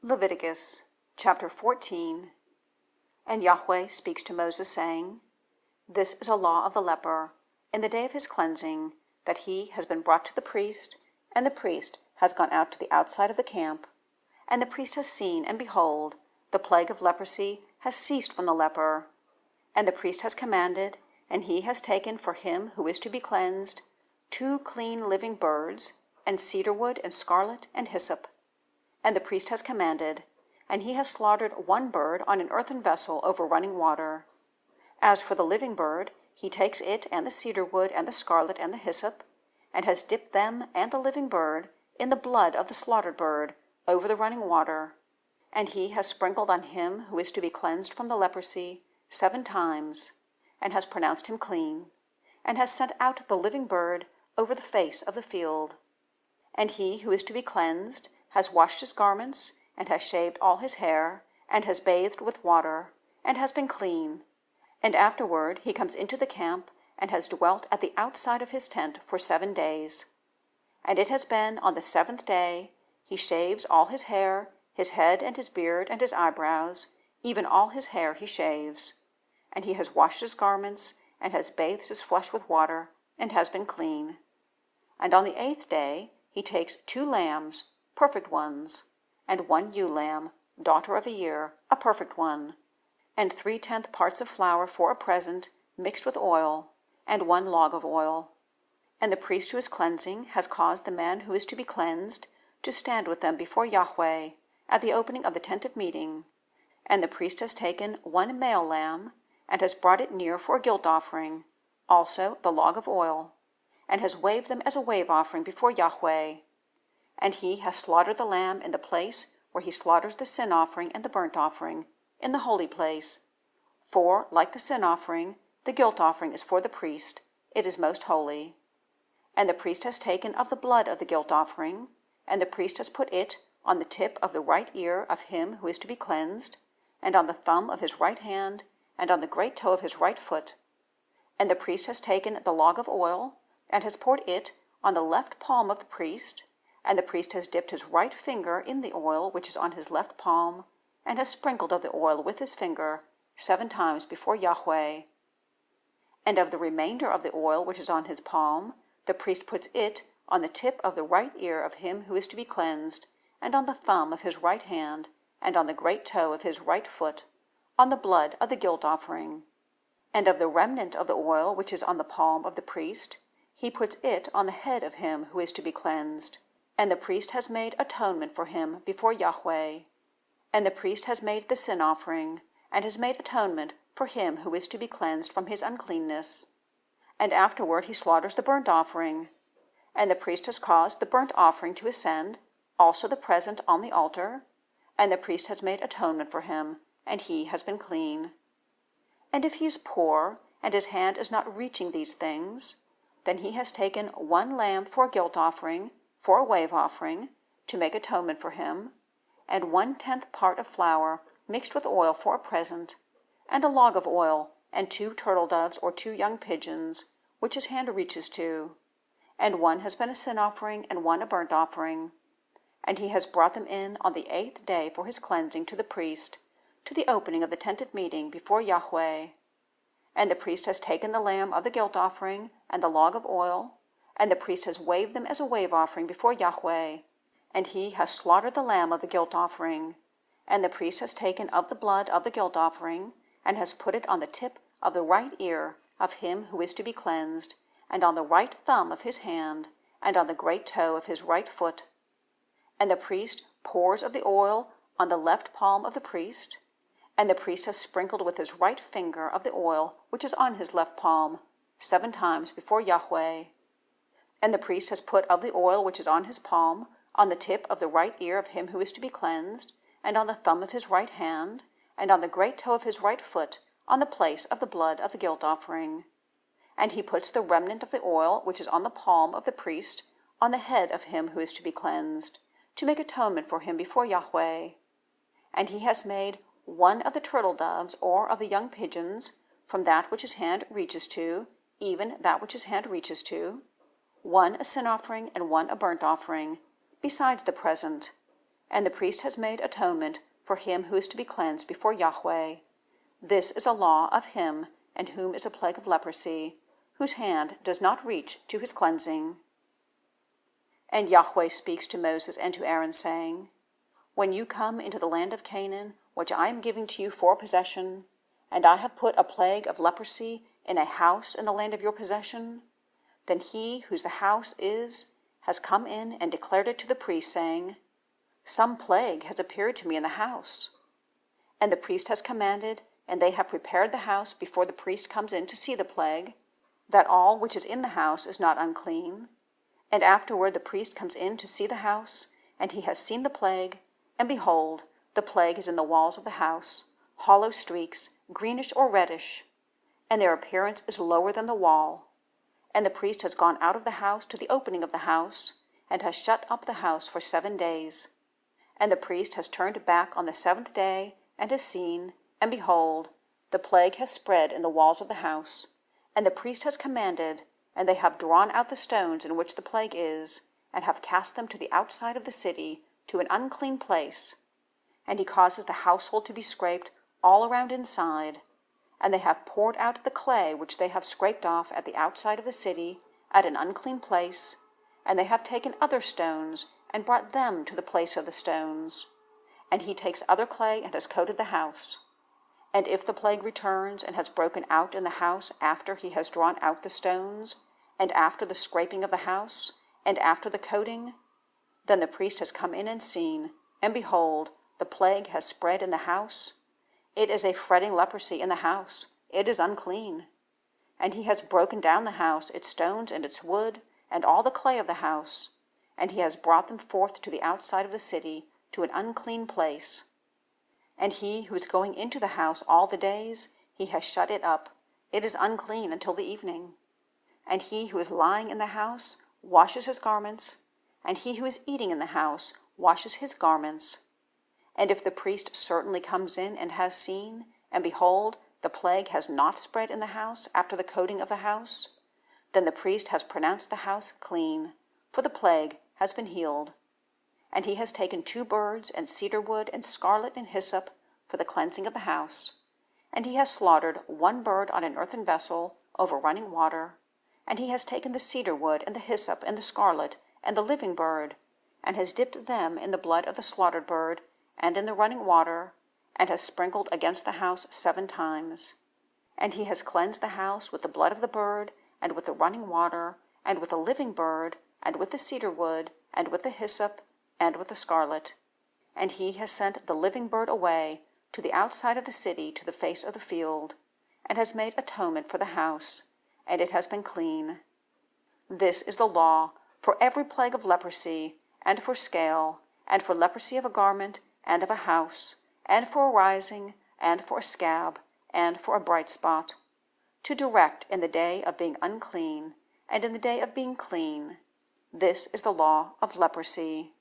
Leviticus chapter 14. And Yahweh speaks to Moses, saying, This is a law of the leper, in the day of his cleansing, that he has been brought to the priest, and the priest has gone out to the outside of the camp. And the priest has seen, and behold, the plague of leprosy has ceased from the leper. And the priest has commanded, and he has taken for him who is to be cleansed 2 clean living birds, and cedar wood, and scarlet, and hyssop. And the priest has commanded, and he has slaughtered 1 bird on an earthen vessel over running water. As for the living bird, he takes it and the cedar wood and the scarlet and the hyssop, and has dipped them and the living bird in the blood of the slaughtered bird over the running water. And he has sprinkled on him who is to be cleansed from the leprosy 7 times, and has pronounced him clean, and has sent out the living bird over the face of the field. And he who is to be cleansed has washed his garments, and has shaved all his hair, and has bathed with water, and has been clean. And afterward he comes into the camp, and has dwelt at the outside of his tent for 7 days. And it has been on the 7th day he shaves all his hair, his head and his beard and his eyebrows, even all his hair he shaves. And he has washed his garments, and has bathed his flesh with water, and has been clean. And on the 8th day he takes 2 lambs, perfect ones, and 1 ewe-lamb, daughter of a year, a perfect one, and 3/10 parts of flour for a present, mixed with oil, and 1 log of oil. And the priest who is cleansing has caused the man who is to be cleansed to stand with them before Yahweh at the opening of the tent of meeting. And the priest has taken 1 male lamb, and has brought it near for a guilt offering, also the log of oil, and has waved them as a wave offering before Yahweh. And he has slaughtered the lamb in the place where he slaughters the sin offering and the burnt offering, in the holy place. For, like the sin offering, the guilt offering is for the priest, it is most holy. And the priest has taken of the blood of the guilt offering, and the priest has put it on the tip of the right ear of him who is to be cleansed, and on the thumb of his right hand, and on the great toe of his right foot. And the priest has taken the log of oil, and has poured it on the left palm of the priest, and the priest has dipped his right finger in the oil which is on his left palm, and has sprinkled of the oil with his finger 7 times before Yahweh. And of the remainder of the oil which is on his palm, the priest puts it on the tip of the right ear of him who is to be cleansed, and on the thumb of his right hand, and on the great toe of his right foot, on the blood of the guilt offering. And of the remnant of the oil which is on the palm of the priest, he puts it on the head of him who is to be cleansed. And the priest has made atonement for him before Yahweh. And the priest has made the sin offering, and has made atonement for him who is to be cleansed from his uncleanness. And afterward he slaughters the burnt offering. And the priest has caused the burnt offering to ascend, also the present on the altar. And the priest has made atonement for him, and he has been clean. And if he is poor, and his hand is not reaching these things, then he has taken 1 lamb for a guilt offering, for a wave offering, to make atonement for him, and 1/10 part of flour mixed with oil for a present, and a log of oil, and 2 turtle doves or 2 young pigeons, which his hand reaches to, and 1 has been a sin offering, and 1 a burnt offering. And he has brought them in on the 8th day for his cleansing to the priest, to the opening of the tent of meeting before Yahweh. And the priest has taken the lamb of the guilt offering, and the log of oil, and the priest has waved them as a wave offering before Yahweh, and he has slaughtered the lamb of the guilt offering. And the priest has taken of the blood of the guilt offering, and has put it on the tip of the right ear of him who is to be cleansed, and on the right thumb of his hand, and on the great toe of his right foot. And the priest pours of the oil on the left palm of the priest, and the priest has sprinkled with his right finger of the oil which is on his left palm 7 times before Yahweh. And the priest has put of the oil which is on his palm on the tip of the right ear of him who is to be cleansed, and on the thumb of his right hand, and on the great toe of his right foot, on the place of the blood of the guilt offering. And he puts the remnant of the oil which is on the palm of the priest on the head of him who is to be cleansed, to make atonement for him before Yahweh. And he has made 1 of the turtle doves or of the young pigeons, from that which his hand reaches to, even that which his hand reaches to, 1 a sin offering, and 1 a burnt offering, besides the present. And the priest has made atonement for him who is to be cleansed before Yahweh. This is a law of him in whom is a plague of leprosy, whose hand does not reach to his cleansing. And Yahweh speaks to Moses and to Aaron, saying, When you come into the land of Canaan, which I am giving to you for possession, and I have put a plague of leprosy in a house in the land of your possession, then he whose the house is has come in and declared it to the priest, saying, Some plague has appeared to me in the house. And the priest has commanded, and they have prepared the house before the priest comes in to see the plague, that all which is in the house is not unclean. And afterward the priest comes in to see the house, and he has seen the plague, and behold, the plague is in the walls of the house, hollow streaks, greenish or reddish, and their appearance is lower than the wall. And the priest has gone out of the house to the opening of the house, and has shut up the house for 7 days. And the priest has turned back on the 7th day, and has seen, and behold, the plague has spread in the walls of the house. And the priest has commanded, and they have drawn out the stones in which the plague is, and have cast them to the outside of the city, to an unclean place. And he causes the household to be scraped all around inside. And they have poured out the clay which they have scraped off at the outside of the city, at an unclean place, and they have taken other stones, and brought them to the place of the stones. And he takes other clay, and has coated the house. And if the plague returns, and has broken out in the house after he has drawn out the stones, and after the scraping of the house, and after the coating, then the priest has come in and seen, and behold, the plague has spread in the house. It is a fretting leprosy in the house. It is unclean. And he has broken down the house, its stones and its wood, and all the clay of the house. And he has brought them forth to the outside of the city, to an unclean place. And he who is going into the house all the days, he has shut it up. It is unclean until the evening. And he who is lying in the house washes his garments, and he who is eating in the house washes his garments. And if the priest certainly comes in and has seen, and behold, the plague has not spread in the house after the coating of the house, then the priest has pronounced the house clean, for the plague has been healed. And he has taken 2 birds, and cedar wood, and scarlet, and hyssop, for the cleansing of the house. And he has slaughtered 1 bird on an earthen vessel over running water. And he has taken the cedar wood, and the hyssop, and the scarlet, and the living bird, and has dipped them in the blood of the slaughtered bird, and in the running water, and has sprinkled against the house 7 times. And he has cleansed the house with the blood of the bird, and with the running water, and with the living bird, and with the cedar wood, and with the hyssop, and with the scarlet. And he has sent the living bird away to the outside of the city, to the face of the field, and has made atonement for the house, and it has been clean. This is the law for every plague of leprosy, and for scale, and for leprosy of a garment, and of a house, and for a rising, and for a scab, and for a bright spot, to direct in the day of being unclean, and in the day of being clean. This is the law of leprosy.